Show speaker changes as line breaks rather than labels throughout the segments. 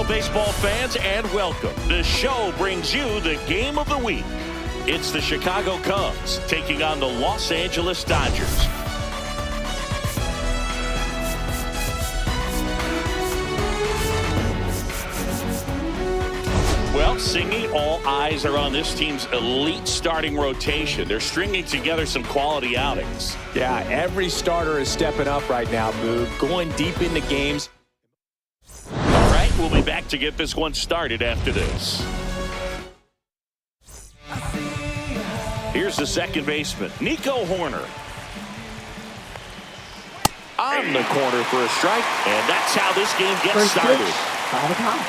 baseball fans, and welcome. The show brings you the game of the week. It's the Chicago Cubs taking on the Los Angeles Dodgers. Well, Singy, all eyes are on this team's elite starting rotation. They're stringing together some quality outings.
Yeah, every starter is stepping up right now, Boog, going deep into games.
All right, we'll be back to get this one started after this. Here's the second baseman, Nico Horner. On the corner for a strike, and that's how this game gets started.
By the count.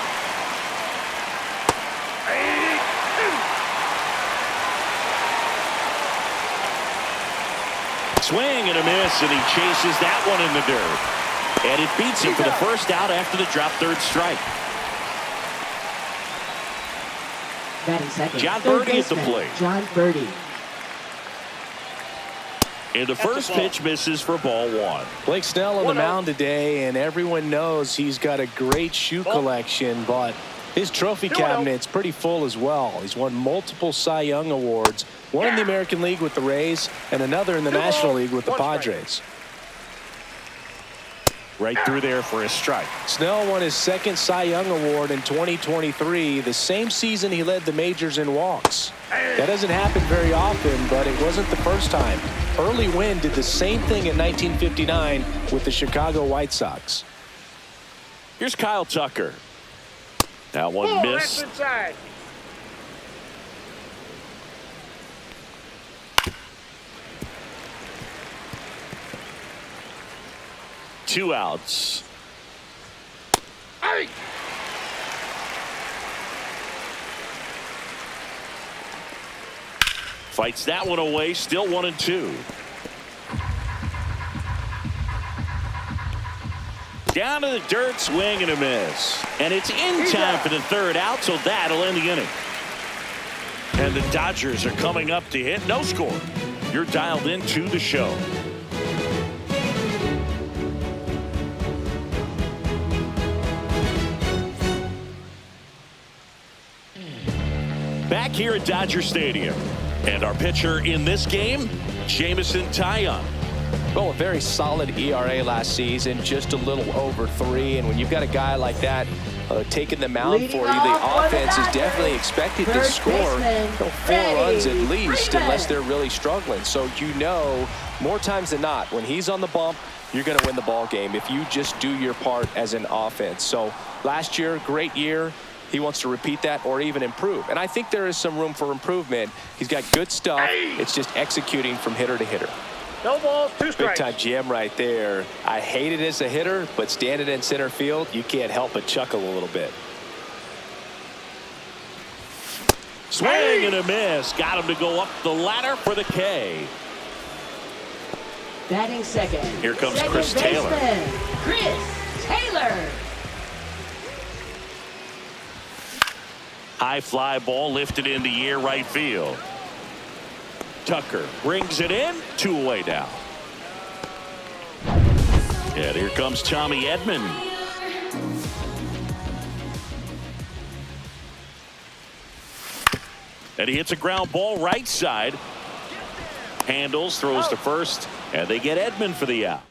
Swing and a miss, and he chases that one in the dirt. And it beats him for the first out after the drop third strike.
Batting second.
John Birdie at the plate.
John Birdie.
And the first pitch misses for ball one.
Blake Snell on the mound today, and everyone knows he's got a great shoe collection, but his trophy cabinet's pretty full as well. He's won multiple Cy Young awards, one in the American League with the Rays and another in the National League with the Padres.
Right through there for a strike.
Snell won his second Cy Young award in 2023, the same season he led the majors in walks. That doesn't happen very often, but it wasn't the first time. Early Wynn did the same thing in 1959 with the Chicago White Sox.
Here's Kyle Tucker. That one missed. Two outs. Hey. Fights that one away, still 1-2. Down to the dirt, swing and a miss. And it's in time for the third out, so that'll end the inning. And the Dodgers are coming up to hit no score. You're dialed into the show. Back here at Dodger Stadium. And our pitcher in this game, Jameson Taillon.
Well, a very solid ERA last season, just a little over 3. And when you've got a guy like that taking the mound for you, the offense is definitely expected to score 4 runs at least, unless they're really struggling. So you know, more times than not, when he's on the bump, you're going to win the ball game if you just do your part as an offense. So last year, great year. He wants to repeat that or even improve. And I think there is some room for improvement. He's got good stuff. It's just executing from hitter to hitter.
No balls, 2 strikes.
Big time jam right there. I hate it as a hitter, but standing in center field, you can't help but chuckle a little bit.
Swing and a miss. Got him to go up the ladder for the K.
Batting second.
Here comes
Second
Chris Taylor.
baseman, Chris Taylor.
High fly ball lifted in the air right field. Tucker brings it in, 2 away now. And here comes Tommy Edman. And he hits a ground ball right side. Handles, throws to first, and they get Edman for the out.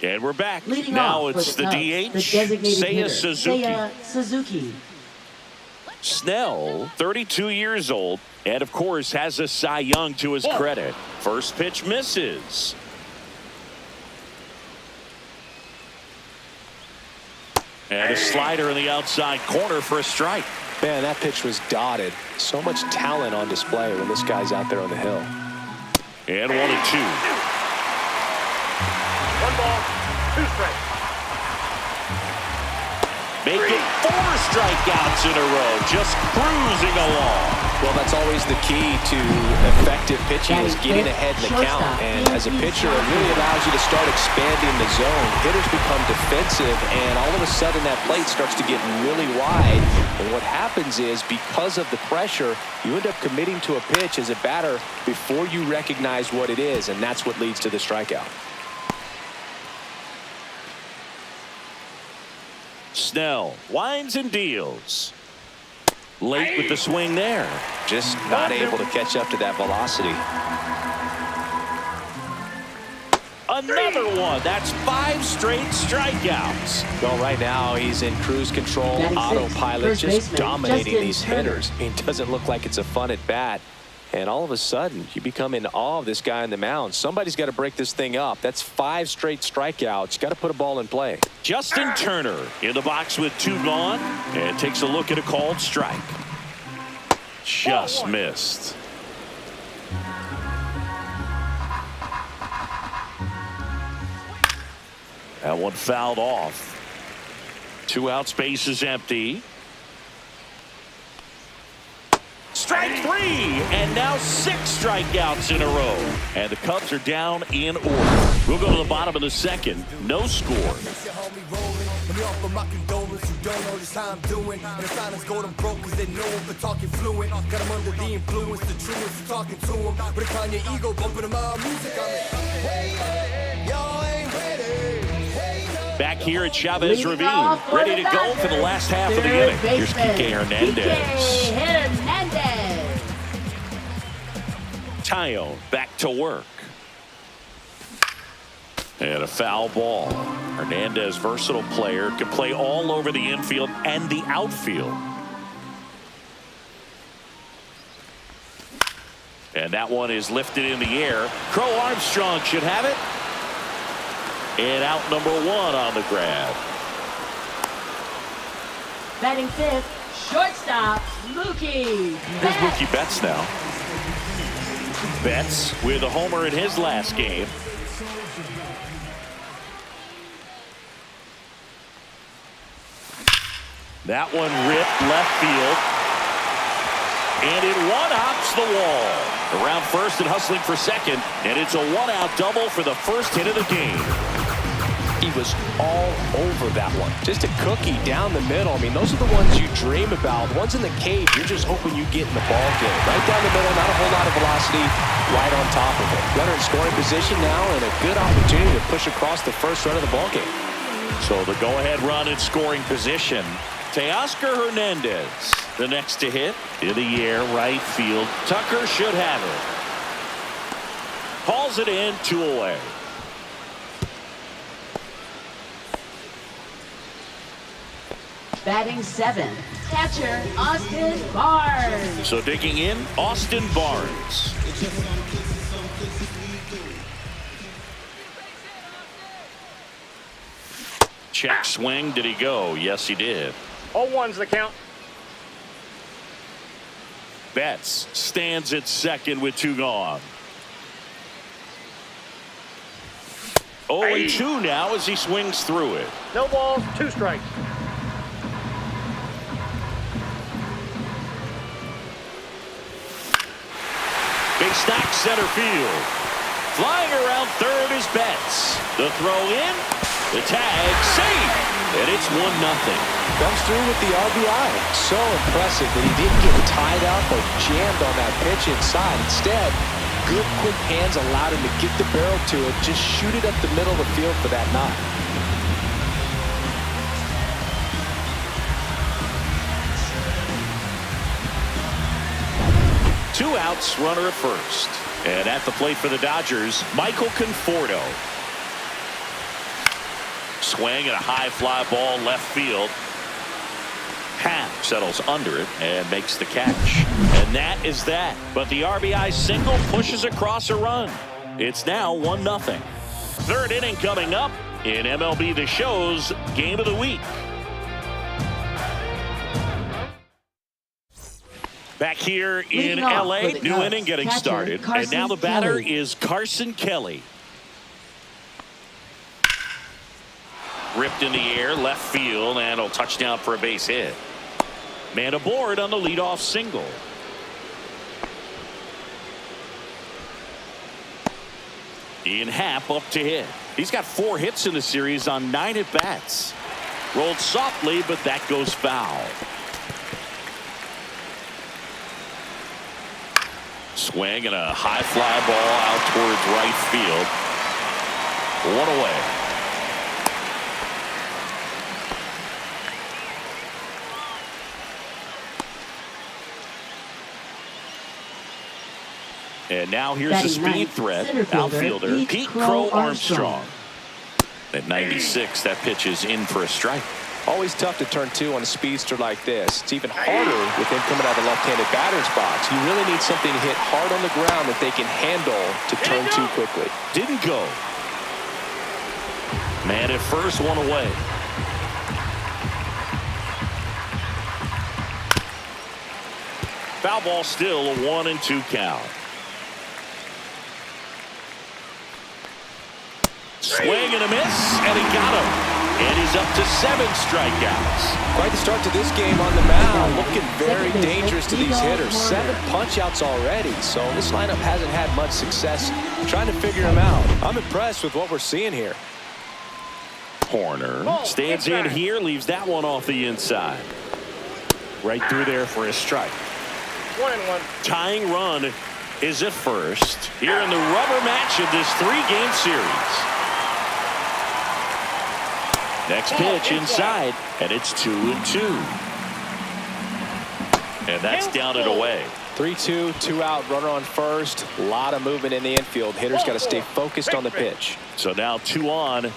And we're back.
Leading
now
off
it's
for
the
Cubs,
DH,
the designated hitter,
Suzuki.
Seiya Suzuki.
Snell, 32 years old, and of course has a Cy Young to his credit. First pitch misses. And a slider in the outside corner for a strike.
Man, that pitch was dotted. So much talent on display when this guy's out there on the hill.
And 1-2.
1 ball, 2 strikes.
Making 4 strikeouts in a row, just cruising along.
Well, that's always the key to effective pitching, is getting ahead in the count. And as a pitcher, it really allows you to start expanding the zone. Hitters become defensive, and all of a sudden that plate starts to get really wide. And what happens is, because of the pressure, you end up committing to a pitch as a batter before you recognize what it is, and that's what leads to the strikeout.
Snell winds and deals. Late with the swing there.
Just not able to catch up to that velocity.
Another one. That's 5 straight strikeouts.
Well, right now he's in cruise control, autopilot, just dominating these hitters. I mean, it doesn't look like it's a fun at bat. And all of a sudden, you become in awe of this guy on the mound. Somebody's got to break this thing up. That's 5 straight strikeouts. Got to put a ball in play.
Justin Turner in the box with 2 gone and takes a look at a called strike. Just missed. That one fouled off. 2 outs, base is empty. Strike 3, and now 6 strikeouts in a row. And the Cubs are down in order. We'll go to the bottom of the second. No score. Back here at Chavez Ravine, ready to go for the last half of the inning. Here's Kike Hernandez. Tyone back to work. And a foul ball. Hernandez, versatile player, can play all over the infield and the outfield. And that one is lifted in the air. Crow Armstrong should have it. And out number 1 on the grab.
Batting 5th, shortstop, Mookie.
Here's Mookie Betts now. Betts with a homer in his last game. That one ripped left field. And it one-hops the wall. Around first and hustling for second. And it's a 1-out double for the first hit of the game.
He was all over that one. Just a cookie down the middle. I mean, those are the ones you dream about. The ones in the cave, you're just hoping you get in the ball game. Right down the middle, not a whole lot of velocity, right on top of it. Runner in scoring position now, and a good opportunity to push across the first run of the ball game.
So the go-ahead run in scoring position. Teoscar Hernandez, the next to hit. In the air, right field. Tucker should have it. Calls it in, 2 away.
Batting 7th, catcher Austin Barnes.
So digging in, Austin Barnes. Check swing. Did he go? Yes, he did.
0-1's the count.
Betts stands at second with 2 gone. 0-2 now as he swings through it.
No balls, 2 strikes.
Big stack center field. Flying around third is Betts. The throw in. The tag safe. And it's 1-0.
Comes through with the RBI. So impressive that he didn't get tied up or jammed on that pitch inside. Instead, good quick hands allowed him to get the barrel to it. Just shoot it up the middle of the field for that knock.
Two outs, runner at first. And at the plate for the Dodgers, Michael Conforto. Swing and a high fly ball left field. Happ settles under it and makes the catch. And that is that. But the RBI single pushes across a run. It's now 1-0. Third inning coming up in MLB The Show's Game of the Week. Back here in LA, new inning getting started. And now the batter is Carson Kelly. Ripped in the air, left field, and a touchdown for a base hit. Man aboard on the leadoff single. Ian Happ up to hit. He's got 4 hits in the series on 9 at-bats. Rolled softly, but that goes foul. Swing and a high fly ball out towards right field. 1 away. And now here's the speed threat, outfielder Pete Crow Armstrong. At 96, that pitch is in for a strike.
Always tough to turn two on a speedster like this. It's even harder with him coming out of the left-handed batter's box. You really need something to hit hard on the ground that they can handle to turn two quickly.
Didn't go. Man at first, one away. Foul ball, still a 1-2 count. Swing and a miss, and he got him. And he's up to 7 strikeouts.
Quite the start to this game on the mound. Looking very dangerous to these hitters. 7 punch-outs already. So this lineup hasn't had much success trying to figure him out. I'm impressed with what we're seeing here.
Horner stands in here, leaves that one off the inside. Right through there for a strike.
1-1.
Tying run is at first here in the rubber match of this 3-game series. Next pitch inside, and it's 2-2. And that's down and away.
3-2, 2 out, runner on first. A lot of movement in the infield. Hitters got to stay focused on the pitch.
So now 2 on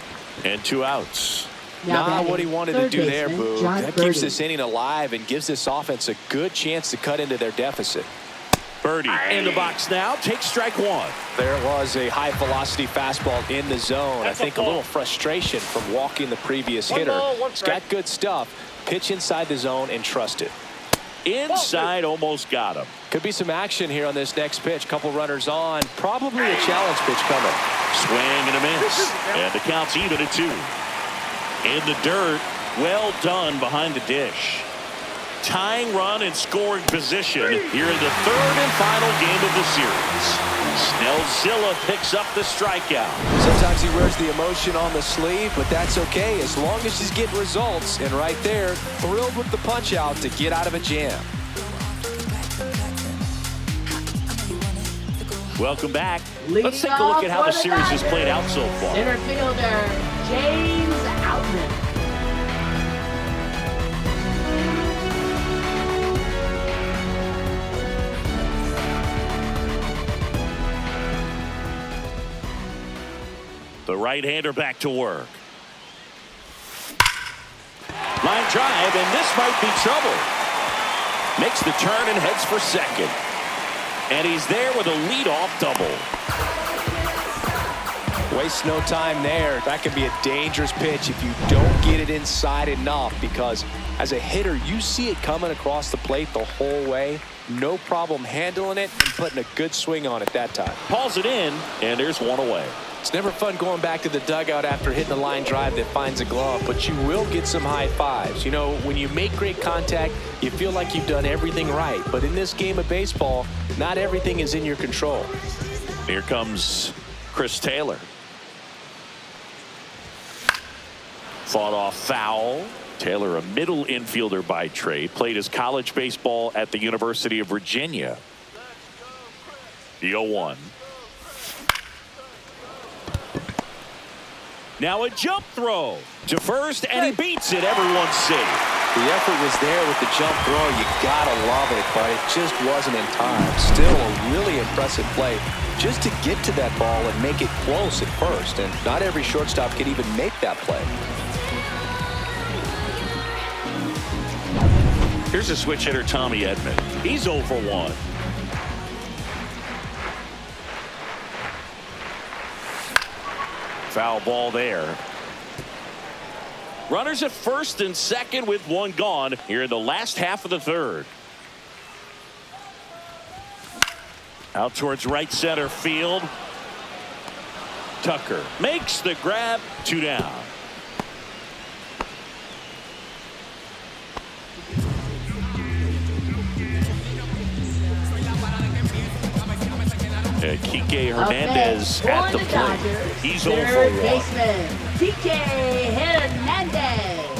and 2 outs.
Not what he wanted to do there, Boo. That keeps this inning alive and gives this offense a good chance to cut into their deficit.
Birdie in the box now, takes strike 1.
There was a high velocity fastball in the zone. I think a little frustration from walking the previous hitter. He's got good stuff. Pitch inside the zone and trust it.
Inside, almost got him.
Could be some action here on this next pitch. Couple runners on. Probably a challenge pitch coming.
Swing and a miss. And the count's even at 2. In the dirt, well done behind the dish. Tying run and scoring position here in the 3rd and final game of the series. Snellzilla picks up the strikeout.
Sometimes he wears the emotion on the sleeve, but that's okay as long as he's getting results. And right there, thrilled with the punch out to get out of a jam.
Welcome back. Let's take a look at how the series has played out so far.
Center fielder James Outman.
The right-hander back to work. Line drive, and this might be trouble. Makes the turn and heads for second. And he's there with a leadoff double.
Waste no time there. That can be a dangerous pitch if you don't get it inside enough, because as a hitter, you see it coming across the plate the whole way. No problem handling it and putting a good swing on it that time.
Hauls it in, and there's one away.
It's never fun going back to the dugout after hitting a line drive that finds a glove, but you will get some high fives. You know, when you make great contact, you feel like you've done everything right. But in this game of baseball, not everything is in your control.
Here comes Chris Taylor. Fought off foul. Taylor, a middle infielder by trade, played his college baseball at the University of Virginia. The 0-1. Now a jump throw to first, and he beats it. Everyone's safe.
The effort was there with the jump throw. You gotta love it, but it just wasn't in time. Still a really impressive play just to get to that ball and make it close at first. And not every shortstop can even make that play.
Here's a switch hitter, Tommy Edman. He's 0 for 1. Foul ball there. Runners at first and second with 1 gone here in the last half of the 3rd. Out towards right center field. Tucker makes the grab. 2 down. Kike Hernandez at the plate. He's 0 for 1.
Baseman Kike Hernandez.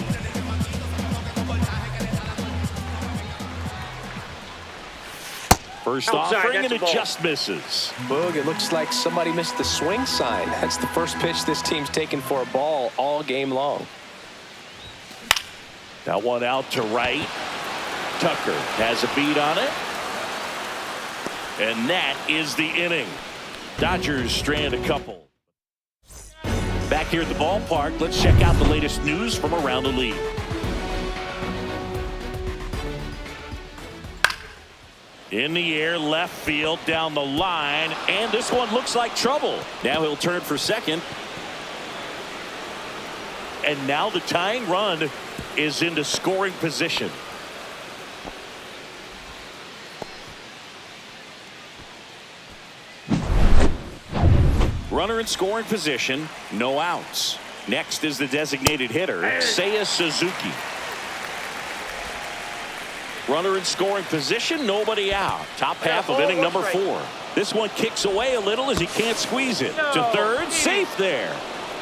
First offering, and it just misses.
Boog, it looks like somebody missed the swing sign. That's the first pitch this team's taken for a ball all game long.
That one out to right. Tucker has a beat on it. And that is the inning. Dodgers strand a couple. Back here at the ballpark, let's check out the latest news from around the league. In the air, left field, down the line, and this one looks like trouble. Now he'll turn for second. And now the tying run is into scoring position. Runner in scoring position, no outs. Next is the designated hitter, Seiya Suzuki. Runner in scoring position, nobody out. Top half of inning number 4. This one kicks away a little as he can't squeeze it. To third, safe there.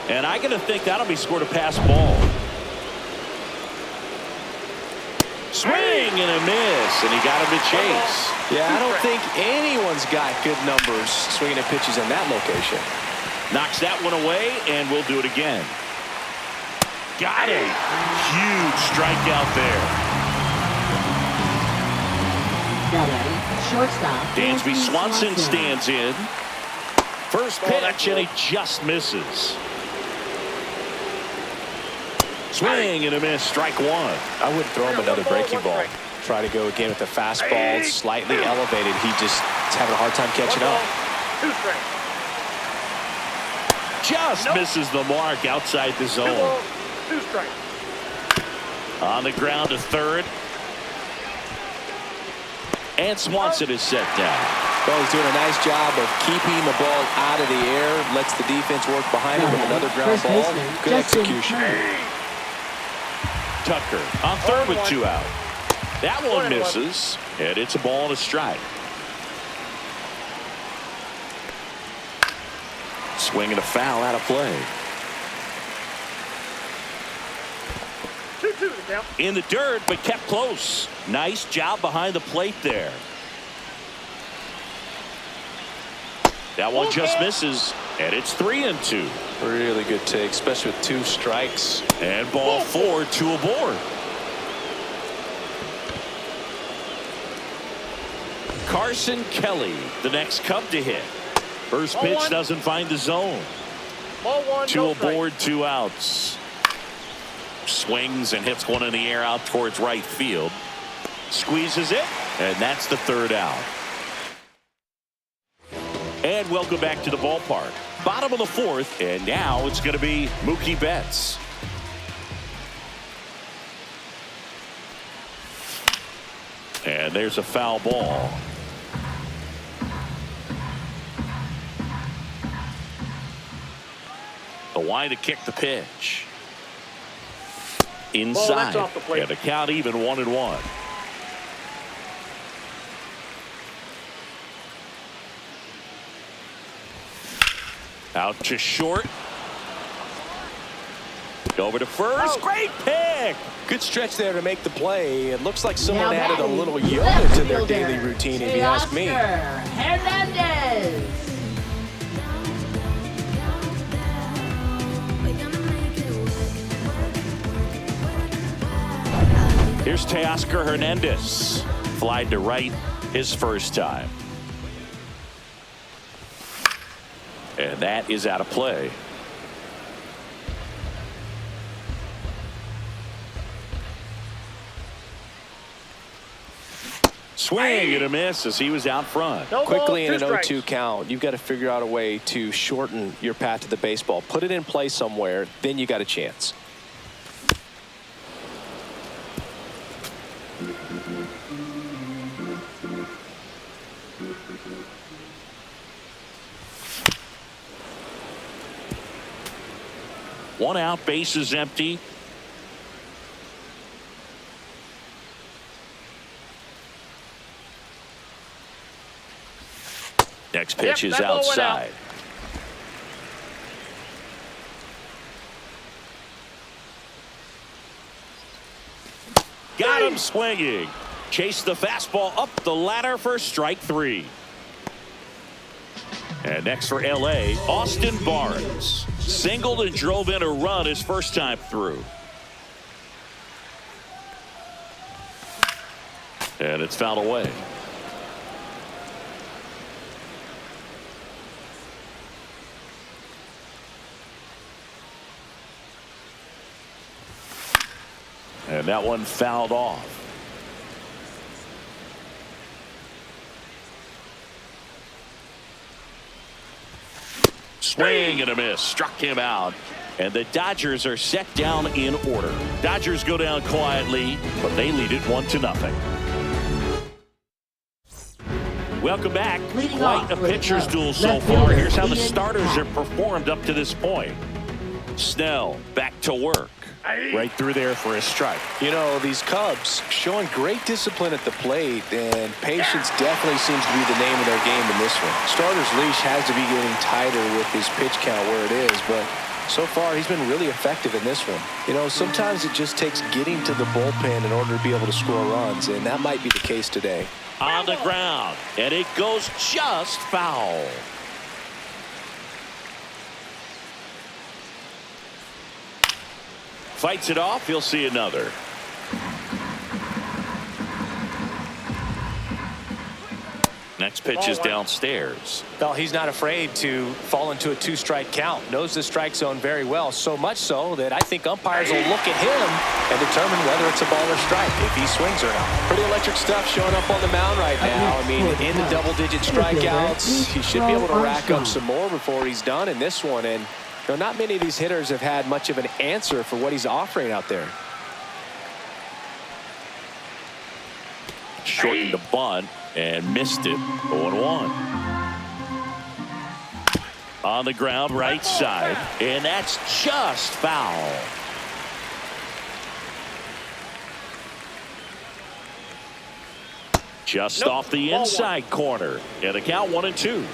And I gotta think that'll be scored a pass ball. Swing and a miss, and he got him to chase.
Yeah, I don't think anyone's got good numbers swinging at pitches in that location.
Knocks that one away, and we'll do it again. Got it. Huge strikeout there.
Shortstop.
Dansby Swanson stands in. First pitch, and he just misses. Swing and a miss, strike one.
I wouldn't throw him another breaking ball. Try to go again with the fastball, slightly elevated. He just is having a hard time catching up.
2 strikes.
Just misses the mark outside the zone.
2 strikes.
On the ground to third. And Swanson is set down.
Well, he's doing a nice job of keeping the ball out of the air. Lets the defense work behind him with another ground ball. Good execution.
Tucker on third with 2 out. That one misses, and it's a ball and a strike. Swing and a foul out of play.
2-2 the count.
In the dirt, but kept close. Nice job behind the plate there. That one just misses, and it's 3-2.
Really good take, especially with 2 strikes.
And ball 4, 2 aboard. Carson Kelly, the next Cub to hit. First pitch doesn't find the zone.
Ball 1,
2 aboard, 2 outs. Swings and hits one in the air out towards right field. Squeezes it, and that's the 3rd out. And welcome back to the ballpark. Bottom of the 4th, and now it's going to be Mookie Betts. And there's a foul ball. The line to kick the pitch. Inside.
Off the plate.
And the count even 1-1. Out to short. Over to first. Great pick.
Good stretch there to make the play. It looks like someone
Now
added a
batting,
little yoga
left
to their
fielder,
daily routine, if you ask me.
Hernandez.
Here's Teoscar Hernandez. Flied to right his first time. And that is out of play. Swing and a miss as he was out front.
No
Quickly
ball,
in
2
an
strikes.
0-2 count, you've got to figure out a way to shorten your path to the baseball. Put it in play somewhere, then you got a chance.
One out, base is empty. Next pitch is
that ball went out.
outside. Got him swinging. Chased the fastball up the ladder for strike 3. And next for LA, Austin Barnes. Singled and drove in a run his first time through. And it's fouled away. And that one fouled off. Swing and a miss. Struck him out. And the Dodgers are set down in order. Dodgers go down quietly, but they lead it 1-0. Welcome back. Quite a pitcher's duel so far. Here's how the starters have performed up to this point. Snell back to work. Right through there for a strike.
You know, these Cubs showing great discipline at the plate, and patience definitely seems to be the name of their game in this one. Starter's leash has to be getting tighter with his pitch count where it is, but so far he's been really effective in this one. You know, sometimes it just takes getting to the bullpen in order to be able to score runs, and that might be the case today.
On the ground, and it goes just foul. Fights it off. He'll see another. Next pitch is downstairs.
Well, he's not afraid to fall into a two-strike count. Knows the strike zone very well. So much so that I think umpires will look at him and determine whether it's a ball or strike if he swings or not. Pretty electric stuff showing up on the mound right now. I mean, in the double-digit strikeouts, he should be able to rack up some more before he's done in this one. And you know, not many of these hitters have had much of an answer for what he's offering out there.
Shortened the bunt and missed it. 0-1. On the ground, right side, and that's just foul. Just off the inside corner, and the count 1-2.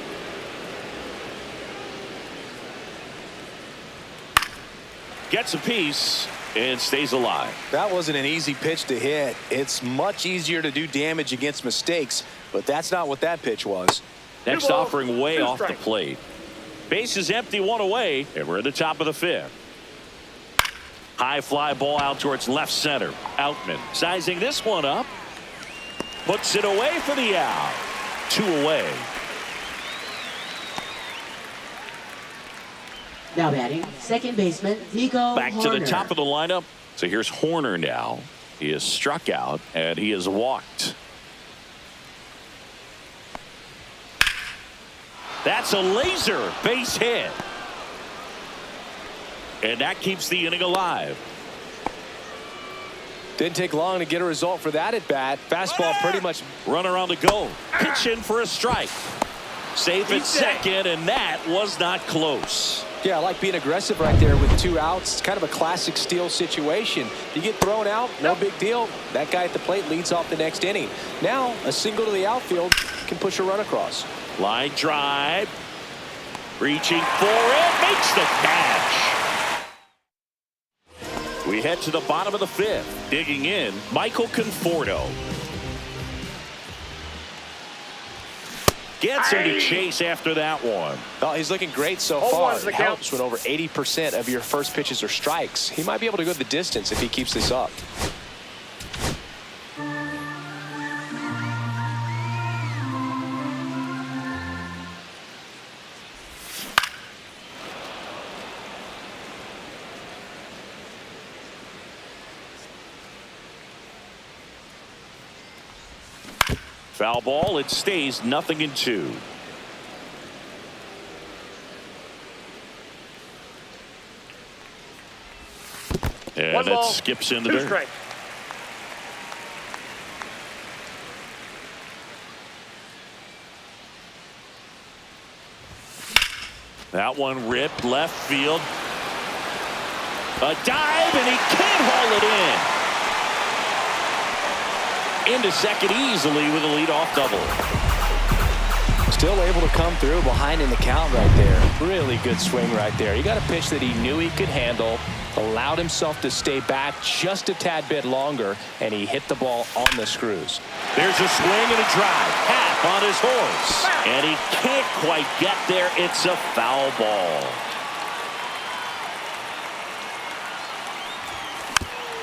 Gets a piece and stays alive.
That wasn't an easy pitch to hit. It's much easier to do damage against mistakes, but that's not what that pitch was.
Next offering way off the plate. Base is empty, one away, and we're at the top of the fifth. High fly ball out towards left center. Outman sizing this one up. Puts it away for the out. 2 away.
Now batting, second baseman, Nico
Back
Horner.
to the top of the lineup. So here's Horner now. He is struck out, and he is walked. That's a laser base hit. And that keeps the inning alive.
Didn't take long to get a result for that at bat. Fastball pretty much.
Runner on the go. Pitch in for a strike. Safe at second, and that was not close.
Yeah, I like being aggressive right there with 2 outs. It's kind of a classic steal situation. You get thrown out, no big deal. That guy at the plate leads off the next inning. Now, a single to the outfield can push a run across.
Line drive. Reaching for it. Makes the catch. We head to the bottom of the fifth. Digging in, Michael Conforto. Gets him to chase after that one.
Well, he's looking great so far. It helps when over 80% of your first pitches are strikes. He might be able to go the distance if he keeps this up.
Foul ball. It stays 0-2. And it skips into there.
Strike.
That one ripped left field. A dive, and he can't haul it in. Into second easily with a leadoff double.
Still able to come through behind in the count right there. Really good swing right there. He got a pitch that he knew he could handle, allowed himself to stay back just a tad bit longer, and he hit the ball on the screws.
There's a swing and a drive. Half on his horse. And he can't quite get there. It's a foul ball.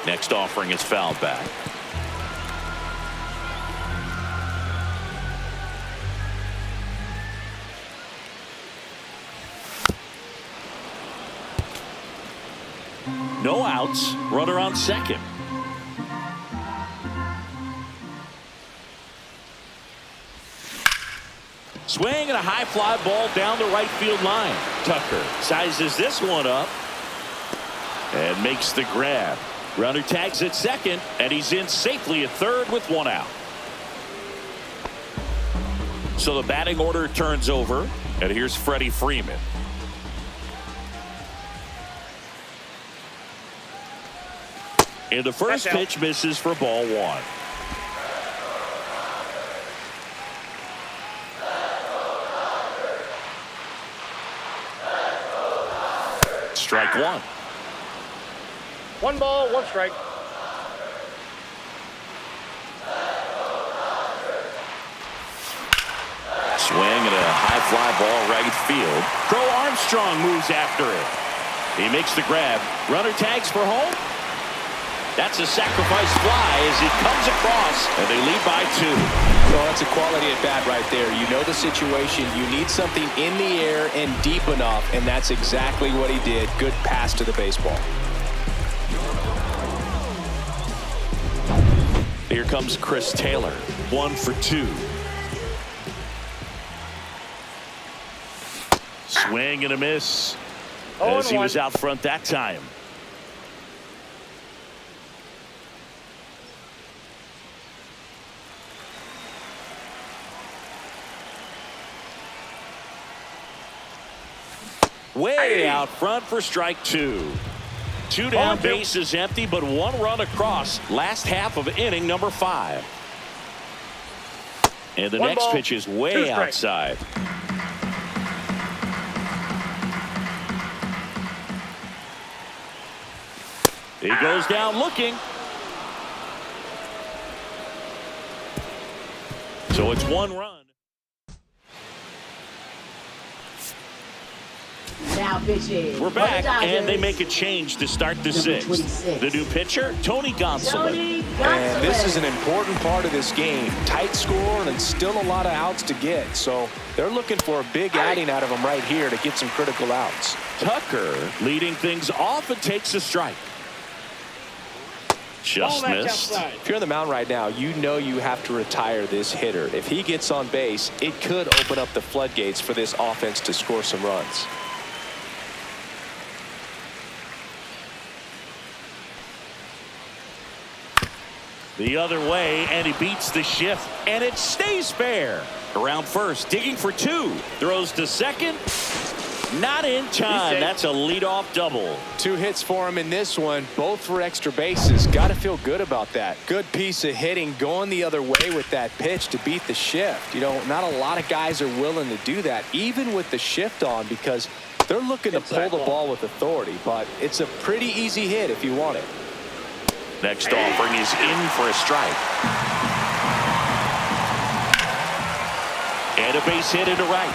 Next offering is fouled back. No outs. Runner on second. Swing and a high fly ball down the right field line. Tucker sizes this one up and makes the grab. Runner tags at second, and he's in safely at third with one out. So the batting order turns over, and here's Freddie Freeman. And the first pitch misses for ball one. Strike one.
1 ball, 1 strike.
Swing and a high fly ball right field. Crow Armstrong moves after it. He makes the grab. Runner tags for home. That's a sacrifice fly as he comes across, and they lead by 2.
Well, that's a quality at bat right there. You know the situation. You need something in the air and deep enough, and that's exactly what he did. Good pass to the baseball.
Here comes Chris Taylor. 1 for 2. Swing and a miss as he was out front that time. Way out front for strike 2. 2 down, bases empty, but 1 run across. Last half of inning number 5. And the next pitch is way outside. He goes down looking. So it's 1 run.
Now pitching.
We're back, and they make a change to start the 6th. The new pitcher, Tony Gonsolin.
And this is an important part of this game. Tight score and still a lot of outs to get. So they're looking for a big outing out of him right here to get some critical outs.
Tucker leading things off and takes a strike. Just missed.
If you're on the mound right now, you know you have to retire this hitter. If he gets on base, it could open up the floodgates for this offense to score some runs.
The other way, and he beats the shift, and it stays fair. Around first, digging for 2. Throws to second. Not in time. That's a leadoff double.
2 hits for him in this one, both for extra bases. Got to feel good about that. Good piece of hitting, going the other way with that pitch to beat the shift. You know, not a lot of guys are willing to do that, even with the shift on, because they're looking to pull the ball with authority. But it's a pretty easy hit if you want it.
Next offering is in for a strike. And a base hit into right.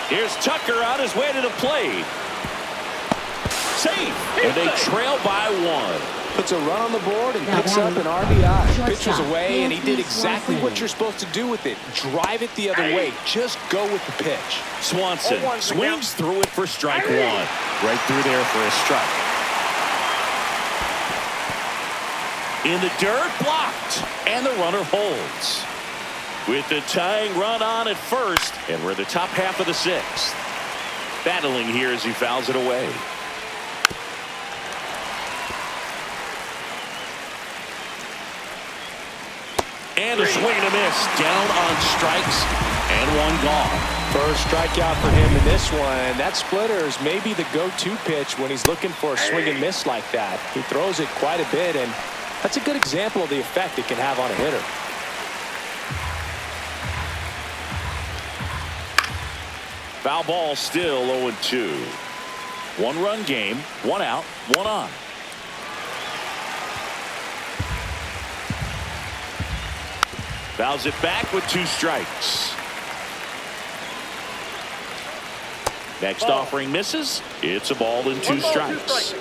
Here's Tucker on his way to the plate. Safe. And they trail by 1.
Puts a run on the board and picks up an RBI. Pitcher's away, and he did exactly what you're supposed to do with it. Drive it the other way. Just go with the pitch.
Swanson swings through it for strike 1. Right through there for a strike. In the dirt, blocked, and the runner holds. With the tying run on at first, and we're in the top half of the 6th. Battling here as he fouls it away. And a swing and a miss. Down on strikes, and 1 gone.
First strikeout for him in this one. That splitter is maybe the go-to pitch when he's looking for a swing and miss like that. He throws it quite a bit, and that's a good example of the effect it can have on a hitter.
Foul ball, still 0-2. 1-run game, 1 out, 1 on. Fouls it back with 2 strikes. Next offering misses. It's a ball and 2 strikes.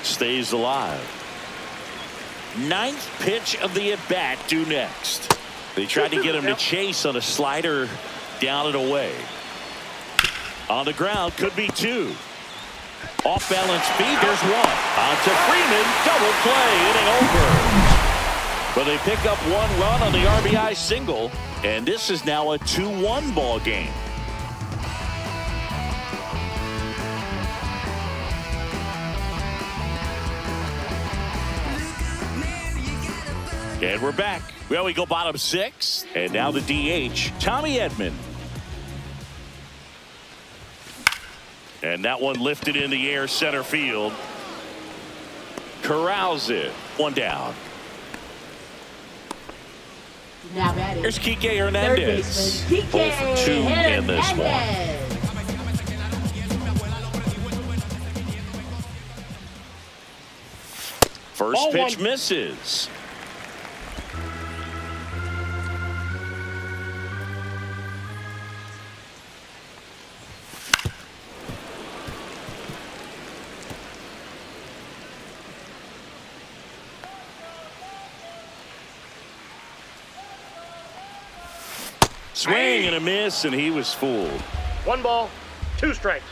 Stays alive. 9th pitch of the at-bat due next. They tried to get him to chase on a slider down and away. On the ground, could be 2. Off balance feed. There's one. On to Freeman. Double play. Inning over. But they pick up one run on the RBI single. And this is now a 2-1 ball game. And we're back. Well, we go bottom 6. And now the DH, Tommy Edman. And that one lifted in the air center field. Corrals it. One down.
Now batting.
Here's Kike Hernandez. 0 for 2 in this one. First pitch misses. Swing and a miss, and he was fooled.
1 ball, 2 strikes.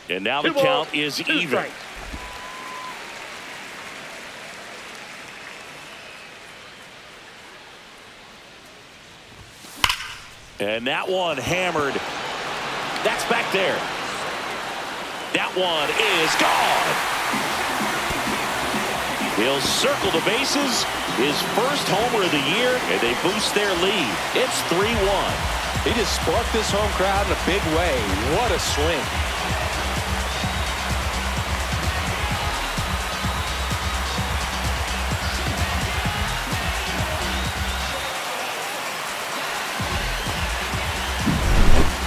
And now the count is even.
Strikes.
And that one hammered. That's back there. That one is gone. He'll circle the bases. His first homer of the year, and they boost their lead. It's 3-1.
He just sparked this home crowd in a big way. What a swing.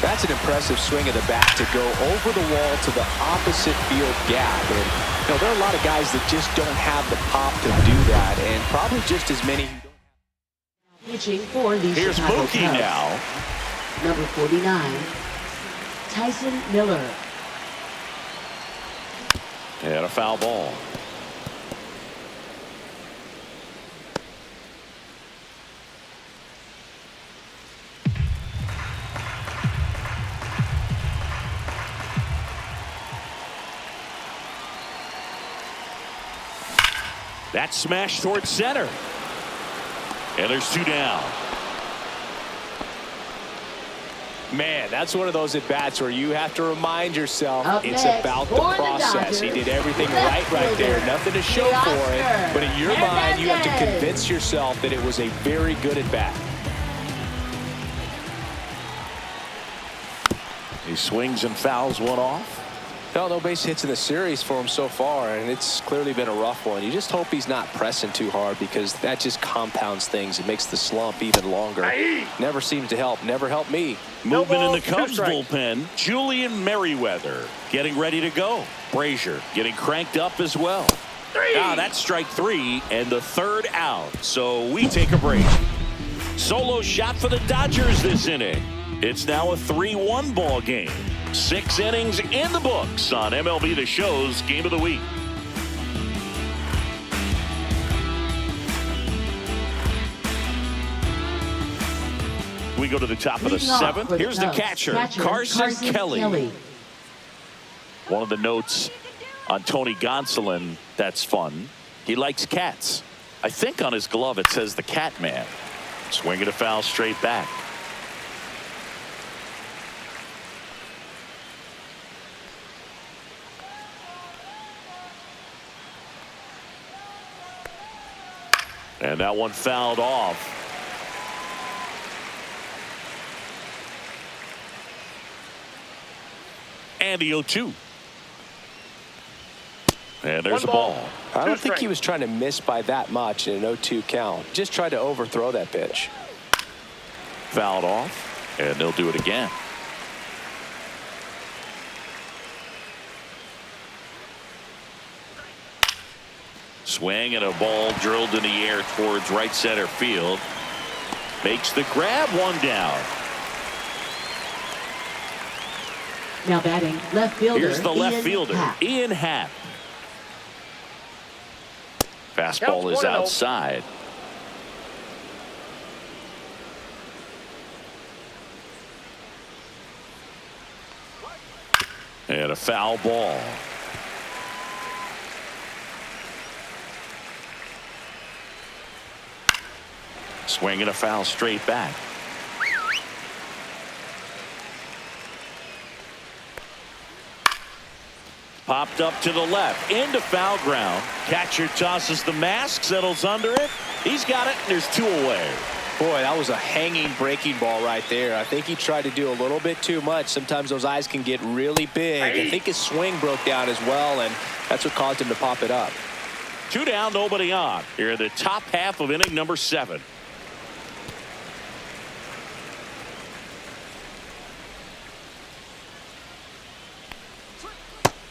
That's an impressive swing of the bat to go over the wall to the opposite field gap. And you know, there are a lot of guys that just don't have the pop to do that, and probably just as many who don't.
Pitching for the
Here's
Chicago
Mookie
Cubs.
now.
Number 49, Tyson Miller.
And a foul ball. That's smashed towards center. And there's 2 down.
Man, that's one of those at-bats where you have to remind yourself
Up
it's
next
about the
for the
process. He
Dodgers,
did everything
left
right there.
fielder,
Nothing to show for it. But in your mind, you have to
Hernandez.
convince yourself that it was a very good at-bat.
He swings and fouls one off.
No base hits in the series for him so far, and it's clearly been a rough one. You just hope he's not pressing too hard, because that just compounds things. It makes the slump even longer. Never seems to help. Never helped me.
Movement in the
2
Cubs
strikes.
bullpen. Julian Merriweather getting ready to go. Brazier getting cranked up as well. That's strike 3 and the 3rd out. So we take a break. Solo shot for the Dodgers this inning. It's now a 3-1 ball game. 6 innings in the books on MLB The Show's Game of the Week. We go to the top of the
Leading off
7th.
for the
Here's the
Cubs,
catcher,
catcher,
Carson Kelly. One of the notes on Tony Gonsolin that's fun. He likes cats. I think on his glove it says the Cat Man. Swinging a foul straight back. And that one fouled off. And the 0-2. And there's a ball.
I don't think he was trying to miss by that much in an 0-2 count. Just tried to overthrow that pitch.
Fouled off, and they'll do it again. Swing and a ball drilled in the air towards right center field. Makes the grab, one down.
Now batting left fielder.
Here's the left
Ian
fielder,
Happ.
Ian Happ. Fastball is outside. And a foul ball. Swing and a foul straight back. Popped up to the left into foul ground. Catcher tosses the mask, settles under it. He's got it, and there's 2 away.
Boy, that was a hanging breaking ball right there. I think he tried to do a little bit too much. Sometimes those eyes can get really big. I think his swing broke down as well, and that's what caused him to pop it up.
2 down, nobody on. Here in the top half of inning number 7.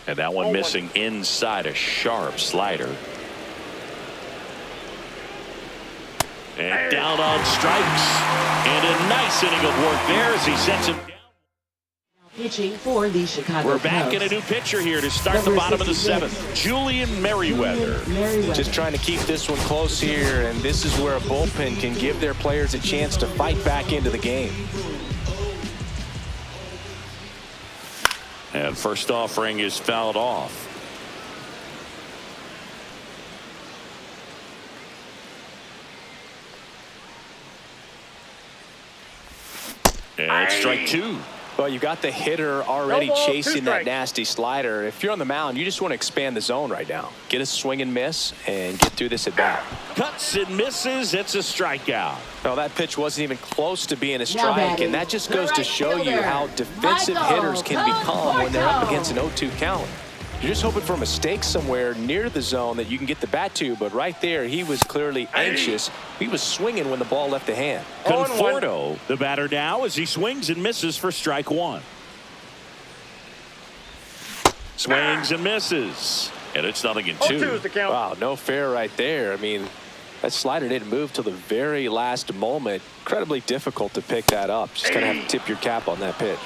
And that one missing inside, a sharp slider. And down on strikes. And a nice inning of work there as he sets him down.
Pitching for the Chicago
We're back
Cubs.
in a new pitcher here to start the bottom of the 7th. Julian Merriweather.
Just trying to keep this one close here, and this is where a bullpen can give their players a chance to fight back into the game.
And first offering is fouled off. And strike 2.
Well, you got the hitter already
No ball, 2
chasing that
strikes.
nasty slider. If you're on the mound, you just want to expand the zone right now. Get a swing and miss and get through this at bat.
Cuts and misses. It's a strikeout.
Well, that pitch wasn't even close to being a
Now
strike,
batting,
and that just
the
goes to
right
show you
fielder,
how defensive
Michael
hitters can become when they're up against an 0-2 count. You're just hoping for a mistake somewhere near the zone that you can get the bat to, but right there, he was clearly anxious. He was swinging when the ball left the hand.
Conforto, the batter now, as he swings and misses for strike 1. Swings and misses. And it's 0-2.
0-2 is the count.
Wow, no fair right there. I mean, that slider didn't move till the very last moment. Incredibly difficult to pick that up. Just going to have to tip your cap on that pitch.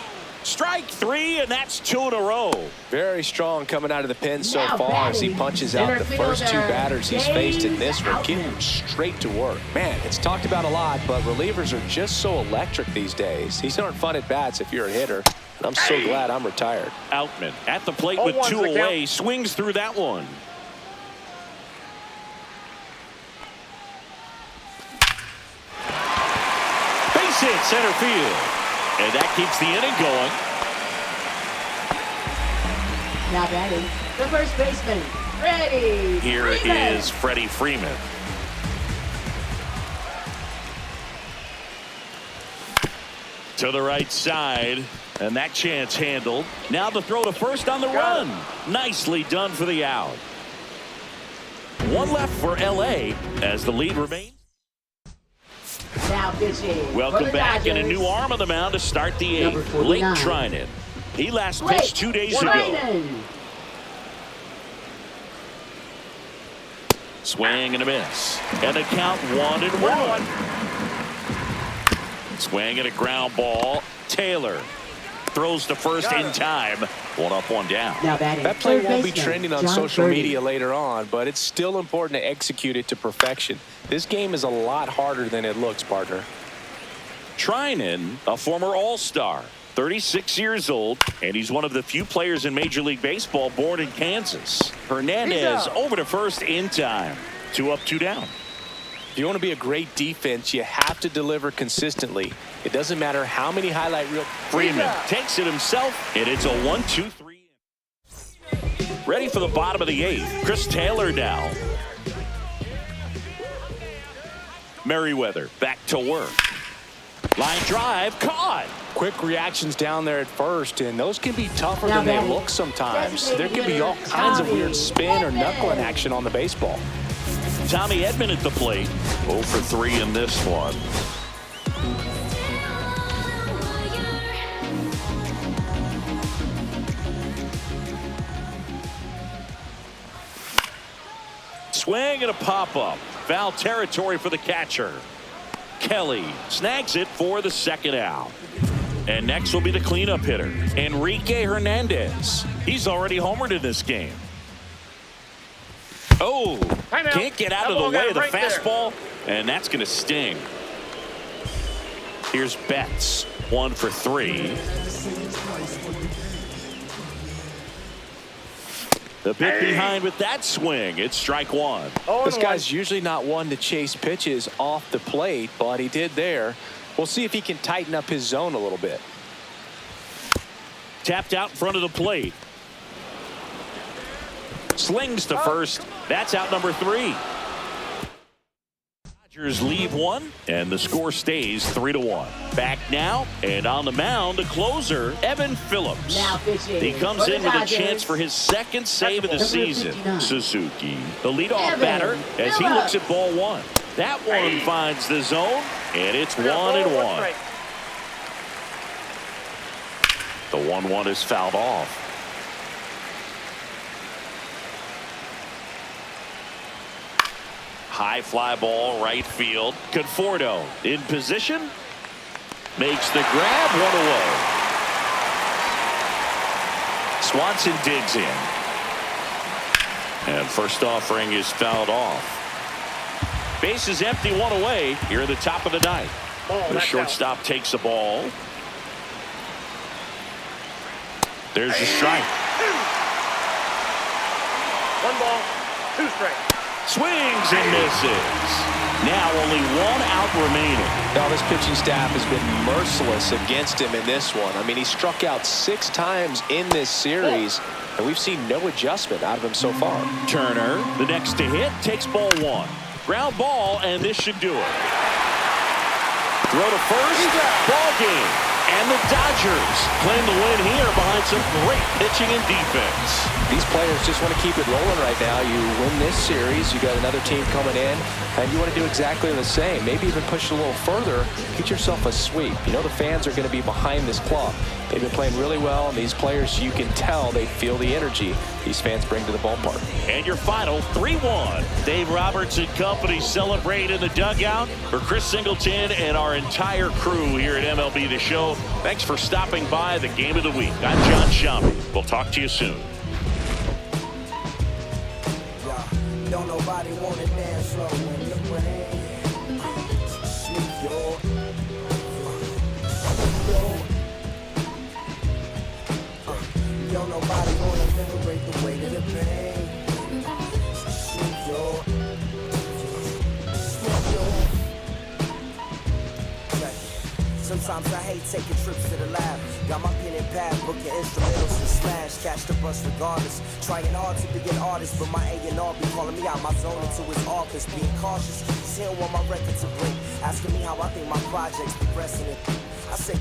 Strike 3, and that's 2 in a row.
Very strong coming out of the pen so
Now
far as he
batting,
punches out the first 2
center
batters he's
fielder,
faced in this one. Getting
Outman.
him straight to work. Man, it's talked about a lot, but relievers are just so electric these days. These aren't fun at bats if you're a hitter, and I'm so glad I'm retired.
Outman at the plate with
0-1's
2
the
away.
count.
Swings through that one. Base hit center field. And that keeps the inning going.
Now batting, the first baseman, Freddie
Here
Freeman.
is Freddie Freeman. To the right side. And that chance handled. Now the throw to first on the run. Nicely done for the out. 1 left for LA as the lead remains.
Now pitching for
Welcome
the
back,
Dodgers.
and a new arm on the mound to start the
Number
8th. Blake
49.
Trinan. He last
Blake
pitched 2 days ago.
Trinan.
Swing and a miss. And a count 1-1. Swing and a ground ball. Taylor throws to first in time. 1 up, 1 down.
Now batting,
That play
third
won't be
baseman,
trending on
John
social
Birdie.
media later on, but it's still important to execute it to perfection. This game is a lot harder than it looks, partner.
Trinan, a former All-Star, 36 years old, and he's one of the few players in Major League Baseball born in Kansas. Hernandez over to first in time. 2 up, 2 down.
If you want to be a great defense, you have to deliver consistently. It doesn't matter how many highlight reels.
Freeman takes it himself, and it's a 1-2-3. Ready for the bottom of the 8th. Chris Taylor now. Merriweather back to work. Line drive caught.
Quick reactions down there at first, and those can be tougher
Now
than they
batting,
look sometimes. There
designated
can be all
hitter,
kinds of
Tommy
weird spin or
Edman.
knuckling action on the baseball.
Tommy Edman at the plate. 0 for 3 in this one. Swing and a pop-up. Foul territory for the catcher. Kelly snags it for the 2nd out. And next will be the cleanup hitter, Enrique Hernandez. He's already homered in this game. Oh,
Timeout.
can't get out
That
of the
ball got
way of the
right there.
fastball, and that's going to sting. Here's Betts, 1 for 3. The pick behind with that swing. It's strike one.
This guy's usually not one to chase pitches off the plate, but he did there. We'll see if he can tighten up his zone a little bit.
Tapped out in front of the plate. Slings to first. That's out number 3. Dodgers leave one, and the score stays 3-1. Back now, and on the mound, the closer, Evan Phillips. He comes in with a chance for his second save of the season. Suzuki, the leadoff batter, as he looks at ball one. That one finds the zone, and it's 1-1. The 1-1 is fouled off. High fly ball, right field. Conforto in position. Makes the grab, 1 away. Swanson digs in. And first offering is fouled off. Base is empty, 1 away here at the top of the ninth. The shortstop takes the ball. There's the strike.
1 ball, 2 strikes.
Swings and misses. Now only 1 out remaining.
Now this pitching staff has been merciless against him in this one. I mean, he struck out 6 times in this series, and we've seen no adjustment out of him so far.
Turner, the next to hit, takes ball 1. Ground ball, and this should do it. Throw to first, ball game. And the Dodgers claim the win here behind some great pitching and defense.
These players just want to keep it rolling right now. You win this series, you got another team coming in, and you want to do exactly the same. Maybe even push it a little further, get yourself a sweep. You know the fans are going to be behind this club. They've been playing really well, and these players, you can tell they feel the energy these fans bring to the ballpark.
And your final 3-1. Dave Roberts and company celebrate in the dugout. For Chris Singleton and our entire crew here at MLB The Show, thanks for stopping by the Game of the Week. I'm John Shammy. We'll talk to you soon.
Don't nobody wanna dance slow when you rain. Sneak your don't nobody wanna liberate the weight of the pain. Sneak your sometimes I hate taking trips to the lab. Got my pen and pad, booking instrumentals and smash. Catch the bus regardless. Trying hard to be an artist, but my A&R be calling me out my zone into his office. Being cautious, he don't want my record to break. Asking me how I think my project's progressing. I say